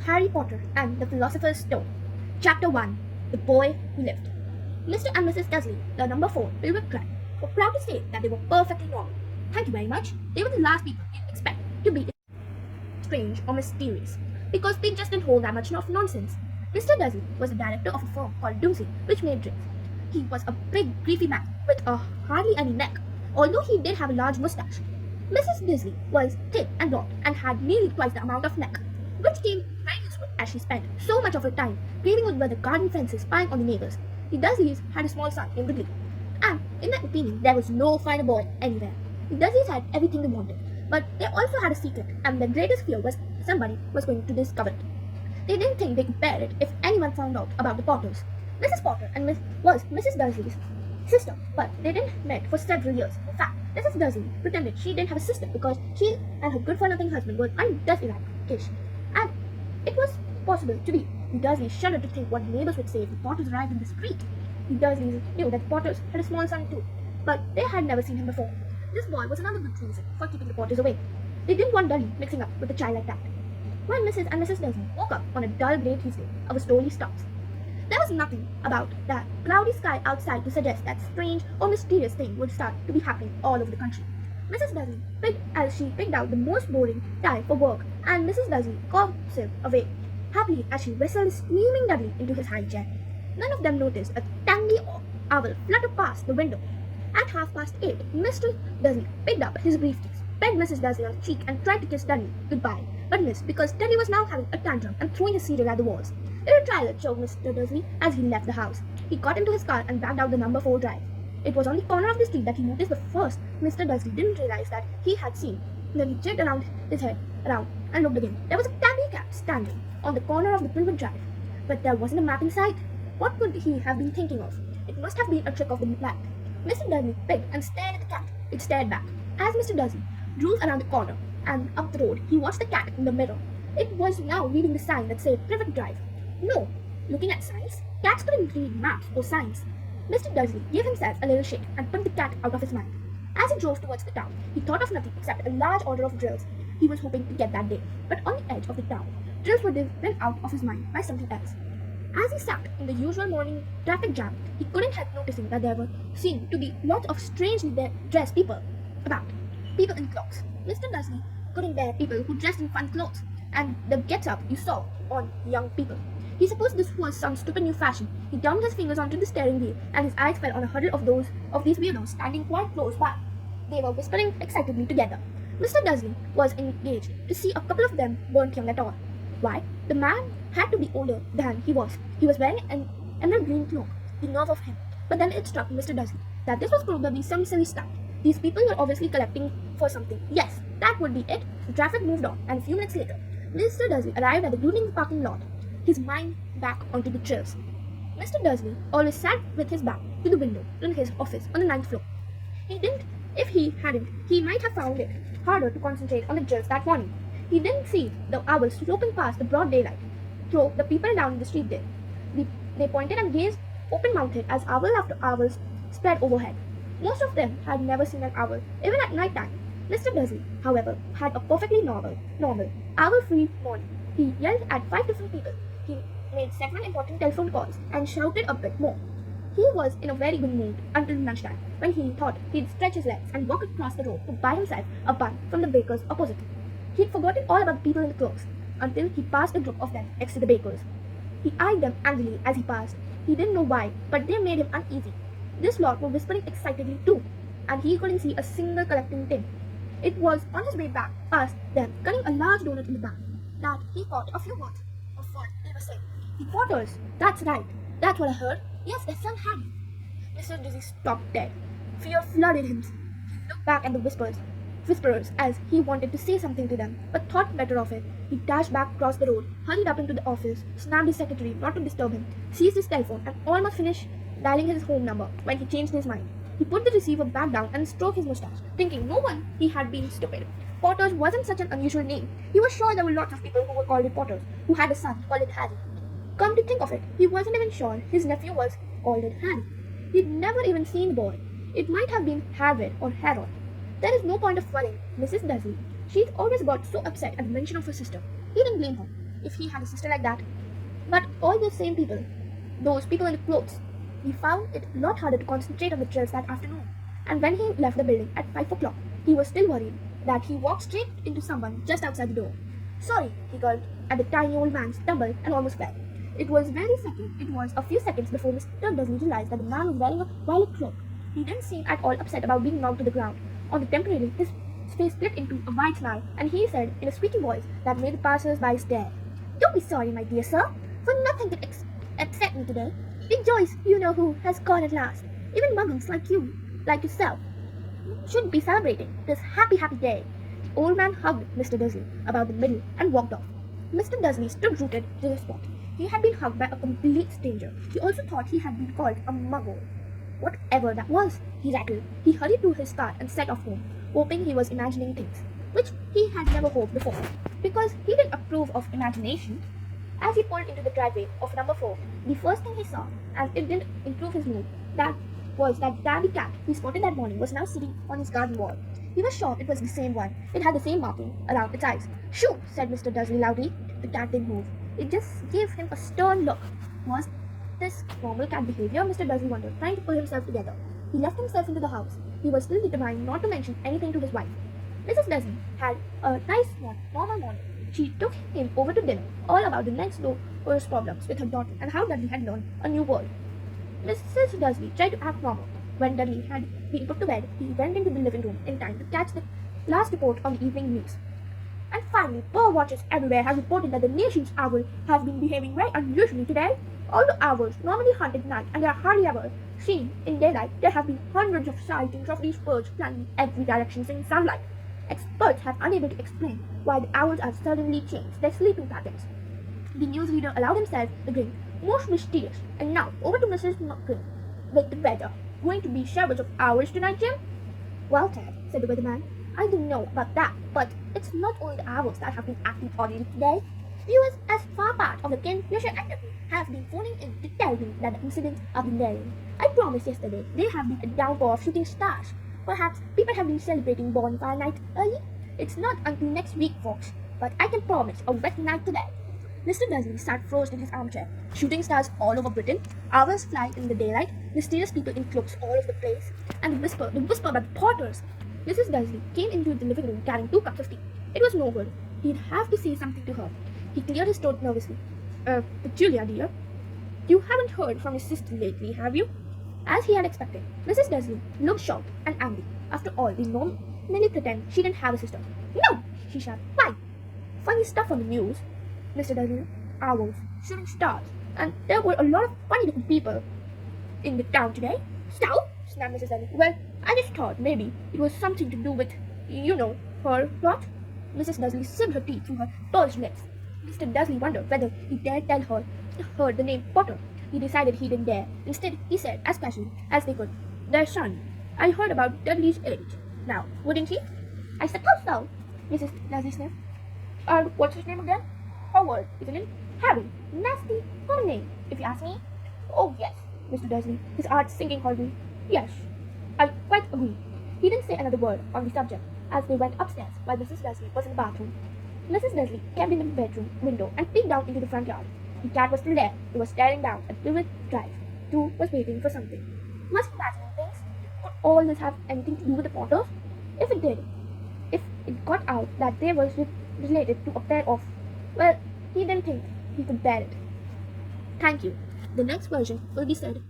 Harry Potter and the Philosopher's Stone. Chapter 1. The Boy Who Lived. Mr. and Mrs. Dursley, the number 4 Pilgrim Drive, were proud to say that they were perfectly normal. Thank you very much. They were the last people you'd expect to be strange or mysterious, because they just didn't hold that much of nonsense. Mr. Dursley was the director of a firm called Dumsey, which made drinks. He was a big, griefy man with hardly any neck, although he did have a large mustache. Mrs. Dursley was thick and blonde and had nearly twice the amount of neck, which came very useful as she spent so much of her time grieving over the garden fences spying on the neighbors. The Dursleys had a small son named Ridley, and in their opinion, there was no finer boy anywhere. The Dursleys had everything they wanted, but they also had a secret, and their greatest fear was somebody was going to discover it. They didn't think they could bear it if anyone found out about the Potters. Mrs. Potter was Mrs. Dursley's sister, but they didn't met for several years. In fact, Mrs. Dursley pretended she didn't have a sister because she and her good-for-nothing husband were un-Dursley-like-ish, and it was possible to be. The Dursleys shuddered to think what the neighbors would say if the Potters arrived in the street. The Dursleys knew that the Potters had a small son too, but they had never seen him before. This boy was another good reason for keeping the Potters away. They didn't want Dudley mixing up with a child like that. When Mrs. and Mrs. Dursley woke up on a dull grey Tuesday, our story starts. There was nothing about that cloudy sky outside to suggest that strange or mysterious thing would start to be happening all over the country. Mrs. Dursley picked out the most boring time for work, and Mrs. Dursley gossiped away happily as she wrestled a screaming Dudley into his high chair. None of them noticed a tiny owl flutter past the window. At 8:30, Mr. Dursley picked up his briefcase, pegged Mrs. Dursley on the cheek, and tried to kiss Dudley goodbye, but missed because Teddy was now having a tantrum and throwing his cereal at the walls. Little Trailer showed Mr. Dursley as he left the house. He got into his car and backed out the number 4 drive. It was on the corner of the street that he noticed, but first Mr. Dursley didn't realize that he had seen. Then he jerked his head around and looked again. There was a tabby cat standing on the corner of the Pilgrim Drive, but there wasn't a map in sight. What could he have been thinking of? It must have been a trick of the light. Mr. Dursley pegged and stared at the cat. It stared back. As Mr. Dursley drove around the corner and up the road, he watched the cat in the mirror. It was now reading the sign that said Privet Drive. No, looking at signs, cats couldn't read maps or signs. Mr. Dursley gave himself a little shake and put the cat out of his mind. As he drove towards the town, he thought of nothing except a large order of drills he was hoping to get that day. But on the edge of the town, drills were driven out of his mind by something else. As he sat in the usual morning traffic jam, he couldn't help noticing that there were seemed to be lots of strangely dressed people about. People in clothes. Mr. Dursley couldn't bear people who dressed in fun clothes, and the get-up you saw on young people. He supposed this was some stupid new fashion. He dumped his fingers onto the steering wheel, and his eyes fell on a huddle of these weirdos standing quite close by. They were whispering excitedly together. Mr. Dursley was engaged to see a couple of them weren't young at all. Why? The man had to be older than he was. He was wearing an emerald green cloak. The nerve of him. But then it struck Mr. Dursley that this was probably some silly stunt. These people were obviously collecting for something. Yes, that would be it. The traffic moved on, and a few minutes later, Mr. Dursley arrived at the gloomy parking lot, his mind back onto the drills. Mr. Dursley always sat with his back to the window in his office on the 9th floor. If he hadn't, he might have found it harder to concentrate on the drills that morning. He didn't see the owls sloping past the broad daylight, though the people down the street did. They pointed and gazed open-mouthed as owl after owl spread overhead. Most of them had never seen an owl, even at night time. Mr. Dursley, however, had a perfectly normal, owl-free morning. He yelled at 5 different people. He made several important telephone calls and shouted a bit more. He was in a very good mood until lunchtime, when he thought he'd stretch his legs and walk across the road to buy himself a bun from the baker's opposite. He'd forgotten all about the people in the clothes until he passed a group of them next to the baker's. He eyed them angrily as he passed. He didn't know why, but they made him uneasy. This lot were whispering excitedly too, and he couldn't see a single collecting tin. It was on his way back past them, cutting a large donut in the back, that he caught a few words of what they were saying. The Potters, that's right, that's what I heard. Yes, their son Harry. Mr. Dursley stopped dead. Fear flooded him. He looked back at the whisperers as he wanted to say something to them, but thought better of it. He dashed back across the road, hurried up into the office, snapped his secretary not to disturb him, seized his telephone, and almost finished dialing his home number when he changed his mind. He put the receiver back down and stroked his mustache, thinking no one he had been stupid. Potters wasn't such an unusual name. He was sure there were lots of people who were called it Potters, who had a son called it Harry. Come to think of it, he wasn't even sure his nephew was called it Harry. He'd never even seen the boy. It might have been Harvard or Harold. There is no point of worrying Mrs. Dursley. She'd always got so upset at the mention of her sister. He didn't blame her. if he had a sister like that. But all those same people, those people in the clothes, he found it a lot harder to concentrate on the drills that afternoon. And when he left the building at 5 o'clock, he was still worried that he walked straight into someone just outside the door. Sorry, he gulped, and the tiny old man stumbled and almost fell. It was a few seconds before Mr. Dursley realized that the man was wearing a violet cloak. He didn't seem at all upset about being knocked to the ground. On the temporary, his face split into a wide smile, and he said in a squeaky voice that made the passers-by stare, "Don't be sorry, my dear sir, for nothing could upset me today. Rejoice, you know who, has gone at last. Even muggles like yourself, should be celebrating this happy day." The old man hugged Mr. Dursley about the middle and walked off. Mr. Dursley stood rooted to the spot. He had been hugged by a complete stranger. He also thought he had been called a muggle. Whatever that was, he rattled. He hurried to his car and set off home, hoping he was imagining things, which he had never hoped before, because he didn't approve of imagination. As he pulled into the driveway of number 4, the first thing he saw, and it didn't improve his mood, was that dandy cat he spotted that morning was now sitting on his garden wall. He was sure it was the same one. It had the same marking around its eyes. "Shoo!" said Mr. Dursley loudly. The cat didn't move. It just gave him a stern look. Was this normal cat behavior? Mr. Dursley wondered, trying to pull himself together. He left himself into the house. He was still determined not to mention anything to his wife. Mrs. Dursley had a nice, normal morning. She took him over to dinner, all about the next door's problems with her daughter and how Dudley had learned a new word. Mrs. Dursley tried to act normal. When Dudley had been put to bed, he went into the living room in time to catch the last report on the evening news. And finally, bird watchers everywhere have reported that the nation's owl has been behaving very unusually today. Although owls normally hunt at night and they are hardly ever seen in daylight, there have been hundreds of sightings of these birds flying in every direction in sunlight. Experts have unable to explain why the owls have suddenly changed their sleeping patterns. The newsreader allowed himself the grin. Most mysterious. And now, over to Mrs. McGinn with the weather. Going to be showers of owls tonight, Jim? Well, Ted, said the weatherman, I don't know about that, but it's not only the owls that have been acting oddly today. Viewers as far part of the Kingfisher Academy have been phoning in to tell me that the incidents have been varying. I promised yesterday there have been a downpour of shooting stars. Perhaps people have been celebrating bonfire night early. It's not until next week, folks, but I can promise a wet night today. Mr. Dursley sat frozen in his armchair. Shooting stars all over Britain, owls fly in the daylight, mysterious people in cloaks all over the place, and the whisper about the porters. Mrs. Dursley came into the living room carrying 2 cups of tea. It was no good. He'd have to say something to her. He cleared his throat nervously. Julia, dear, you haven't heard from your sister lately, have you?" As he had expected, Mrs. Dursley looked shocked and angry. After all, they normally pretend she didn't have a sister. "No!" she shouted. "Why? Funny stuff on the news, Mr. Dursley. Owls, shooting stars, and there were a lot of funny-looking people in the town today." "So?" snapped Mrs. Dursley. "Well, I just thought maybe it was something to do with, her plot." Mrs. Dursley sipped her tea through her pursed lips. Mr. Dursley wondered whether he dared tell her the name Potter. He decided he didn't dare. Instead, he said, as casually as they could, "Their son. I heard about Dudley's age. Now, wouldn't he?" "I suppose so," Mrs. Dursley sniffed. What's his name again?" "Howard, isn't it?" "Harry. Nasty home name, if you ask me." "Oh, yes," Mr. Dursley, his heart sinking horribly. "Yes, I quite agree." He didn't say another word on the subject as they went upstairs while Mrs. Dursley was in the bathroom. Mrs. Dursley kept in the bedroom window and peeked down into the front yard. The cat was still there. It was staring down at Plymouth Drive. Too was waiting for something. Was he imagining things? Could all this have anything to do with the Potters? If it got out that they were related to a pair of, well, he didn't think he could bear it. Thank you. The next version will be said